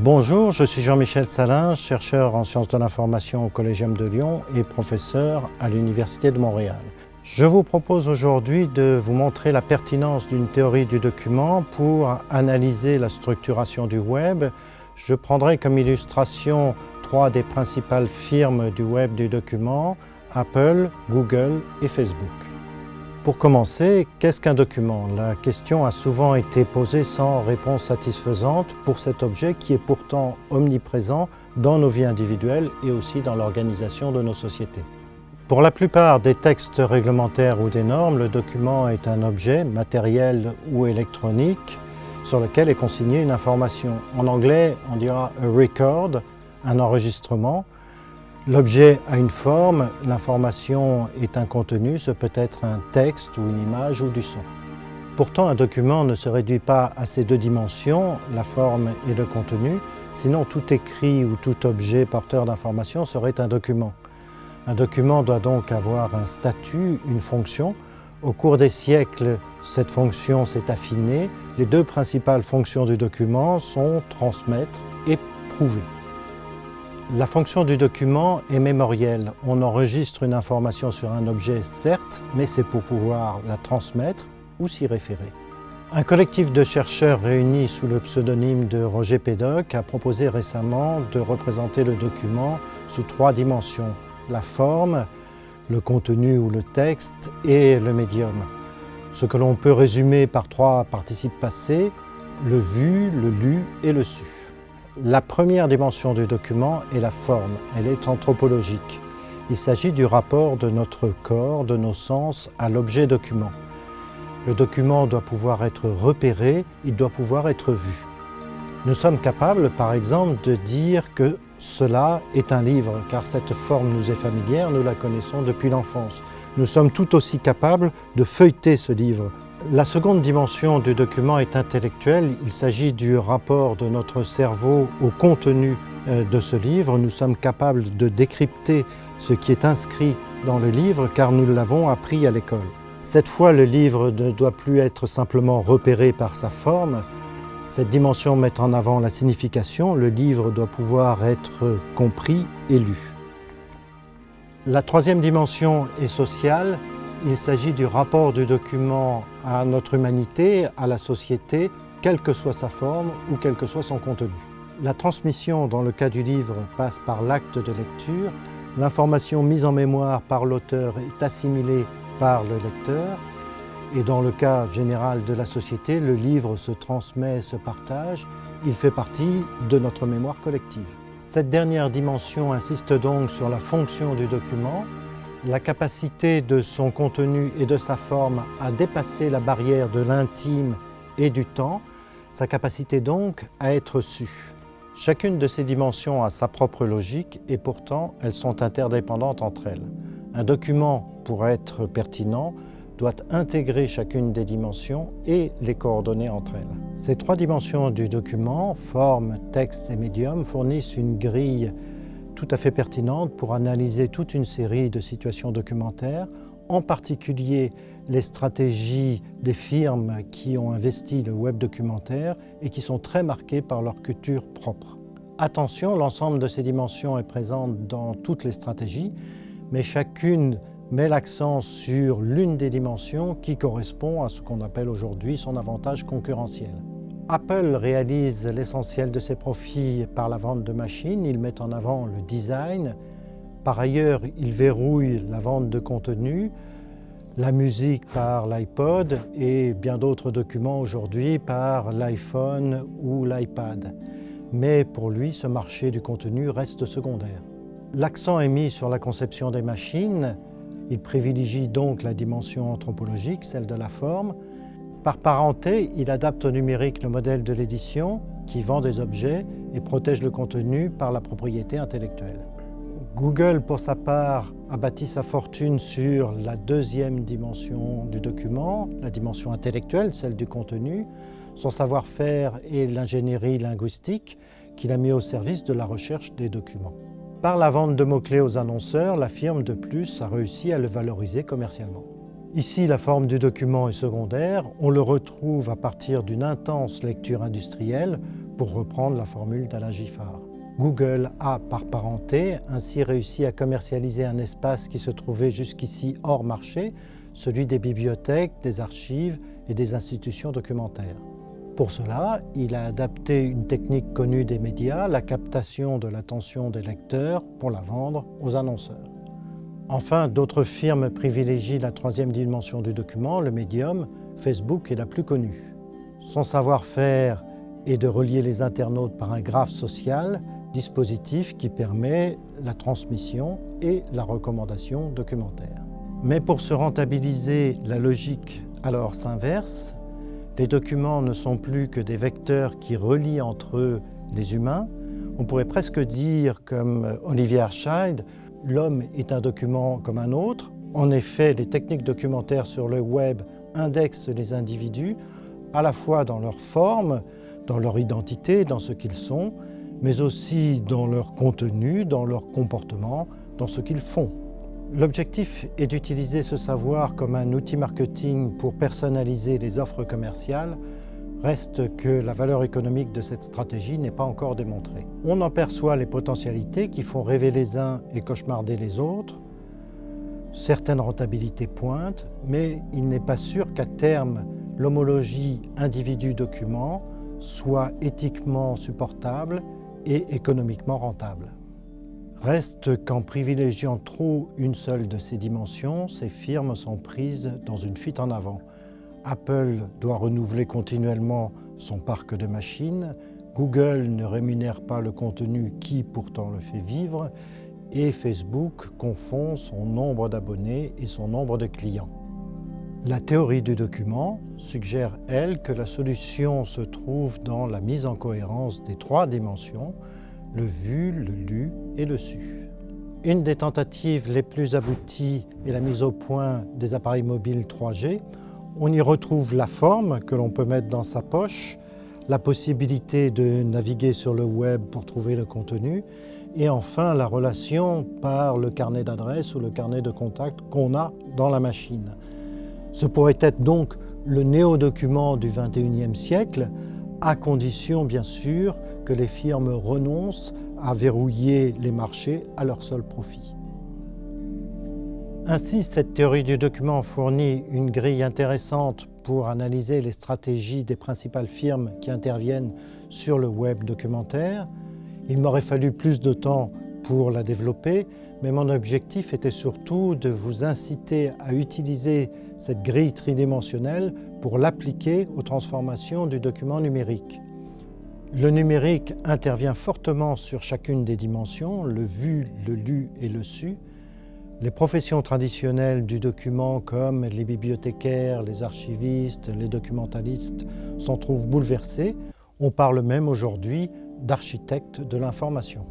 Bonjour, je suis Jean-Michel Salin, chercheur en sciences de l'information au Collégium de Lyon et professeur à l'Université de Montréal. Je vous propose aujourd'hui de vous montrer la pertinence d'une théorie du document pour analyser la structuration du web. Je prendrai comme illustration trois des principales firmes du web du document, Apple, Google et Facebook. Pour commencer, qu'est-ce qu'un document? La question a souvent été posée sans réponse satisfaisante pour cet objet qui est pourtant omniprésent dans nos vies individuelles et aussi dans l'organisation de nos sociétés. Pour la plupart des textes réglementaires ou des normes, le document est un objet matériel ou électronique sur lequel est consignée une information. En anglais, on dira a record, un enregistrement. L'objet a une forme, l'information est un contenu, ce peut être un texte ou une image ou du son. Pourtant, un document ne se réduit pas à ces deux dimensions, la forme et le contenu, sinon tout écrit ou tout objet porteur d'information serait un document. Un document doit donc avoir un statut, une fonction. Au cours des siècles, cette fonction s'est affinée. Les deux principales fonctions du document sont transmettre et prouver. La fonction du document est mémorielle. On enregistre une information sur un objet, certes, mais c'est pour pouvoir la transmettre ou s'y référer. Un collectif de chercheurs réunis sous le pseudonyme de Roger Pédoc a proposé récemment de représenter le document sous trois dimensions: la forme, le contenu ou le texte et le médium. Ce que l'on peut résumer par trois participes passés, le vu, le lu et le su. La première dimension du document est la forme, elle est anthropologique. Il s'agit du rapport de notre corps, de nos sens à l'objet document. Le document doit pouvoir être repéré, il doit pouvoir être vu. Nous sommes capables, par exemple, de dire que cela est un livre, car cette forme nous est familière, nous la connaissons depuis l'enfance. Nous sommes tout aussi capables de feuilleter ce livre. La seconde dimension du document est intellectuelle. Il s'agit du rapport de notre cerveau au contenu de ce livre. Nous sommes capables de décrypter ce qui est inscrit dans le livre car nous l'avons appris à l'école. Cette fois, le livre ne doit plus être simplement repéré par sa forme. Cette dimension met en avant la signification. Le livre doit pouvoir être compris et lu. La troisième dimension est sociale. Il s'agit du rapport du document à notre humanité, à la société, quelle que soit sa forme ou quel que soit son contenu. La transmission, dans le cas du livre, passe par l'acte de lecture. L'information mise en mémoire par l'auteur est assimilée par le lecteur. Et dans le cas général de la société, le livre se transmet, se partage. Il fait partie de notre mémoire collective. Cette dernière dimension insiste donc sur la fonction du document, la capacité de son contenu et de sa forme à dépasser la barrière de l'intime et du temps, sa capacité donc à être sue. Chacune de ces dimensions a sa propre logique et pourtant elles sont interdépendantes entre elles. Un document, pour être pertinent, doit intégrer chacune des dimensions et les coordonner entre elles. Ces trois dimensions du document, forme, texte et médium, fournissent une grille tout à fait pertinente pour analyser toute une série de situations documentaires, en particulier les stratégies des firmes qui ont investi le web documentaire et qui sont très marquées par leur culture propre. Attention, l'ensemble de ces dimensions est présente dans toutes les stratégies, mais chacune met l'accent sur l'une des dimensions qui correspond à ce qu'on appelle aujourd'hui son avantage concurrentiel. Apple réalise l'essentiel de ses profits par la vente de machines. Il met en avant le design. Par ailleurs, il verrouille la vente de contenu, la musique par l'iPod et bien d'autres documents aujourd'hui par l'iPhone ou l'iPad. Mais pour lui, ce marché du contenu reste secondaire. L'accent est mis sur la conception des machines. Il privilégie donc la dimension anthropologique, celle de la forme. Par parenté, il adapte au numérique le modèle de l'édition qui vend des objets et protège le contenu par la propriété intellectuelle. Google, pour sa part, a bâti sa fortune sur la deuxième dimension du document, la dimension intellectuelle, celle du contenu, son savoir-faire et l'ingénierie linguistique qu'il a mis au service de la recherche des documents. Par la vente de mots-clés aux annonceurs, la firme de plus a réussi à le valoriser commercialement. Ici, la forme du document est secondaire. On le retrouve à partir d'une intense lecture industrielle pour reprendre la formule d'Alain Giffard. Google a, par parenté, ainsi réussi à commercialiser un espace qui se trouvait jusqu'ici hors marché, celui des bibliothèques, des archives et des institutions documentaires. Pour cela, il a adapté une technique connue des médias, la captation de l'attention des lecteurs pour la vendre aux annonceurs. Enfin, d'autres firmes privilégient la troisième dimension du document, le médium. Facebook est la plus connue. Son savoir-faire est de relier les internautes par un graphe social, dispositif qui permet la transmission et la recommandation documentaire. Mais pour se rentabiliser, la logique alors s'inverse. Les documents ne sont plus que des vecteurs qui relient entre eux les humains. On pourrait presque dire, comme Olivier Arscheid, l'homme est un document comme un autre. En effet, les techniques documentaires sur le web indexent les individus, à la fois dans leur forme, dans leur identité, dans ce qu'ils sont, mais aussi dans leur contenu, dans leur comportement, dans ce qu'ils font. L'objectif est d'utiliser ce savoir comme un outil marketing pour personnaliser les offres commerciales. Reste que la valeur économique de cette stratégie n'est pas encore démontrée. On en perçoit les potentialités qui font rêver les uns et cauchemarder les autres. Certaines rentabilités pointent, mais il n'est pas sûr qu'à terme, l'homologie individu-document soit éthiquement supportable et économiquement rentable. Reste qu'en privilégiant trop une seule de ces dimensions, ces firmes sont prises dans une fuite en avant. Apple doit renouveler continuellement son parc de machines, Google ne rémunère pas le contenu qui pourtant le fait vivre, et Facebook confond son nombre d'abonnés et son nombre de clients. La théorie du document suggère, elle, que la solution se trouve dans la mise en cohérence des trois dimensions, le vu, le lu et le su. Une des tentatives les plus abouties est la mise au point des appareils mobiles 3G. On y retrouve la forme que l'on peut mettre dans sa poche, la possibilité de naviguer sur le web pour trouver le contenu, et enfin la relation par le carnet d'adresses ou le carnet de contacts qu'on a dans la machine. Ce pourrait être donc le néo-document du XXIe siècle, à condition bien sûr que les firmes renoncent à verrouiller les marchés à leur seul profit. Ainsi, cette théorie du document fournit une grille intéressante pour analyser les stratégies des principales firmes qui interviennent sur le web documentaire. Il m'aurait fallu plus de temps pour la développer, mais mon objectif était surtout de vous inciter à utiliser cette grille tridimensionnelle pour l'appliquer aux transformations du document numérique. Le numérique intervient fortement sur chacune des dimensions, le vu, le lu et le su. Les professions traditionnelles du document comme les bibliothécaires, les archivistes, les documentalistes s'en trouvent bouleversées. On parle même aujourd'hui d'architectes de l'information.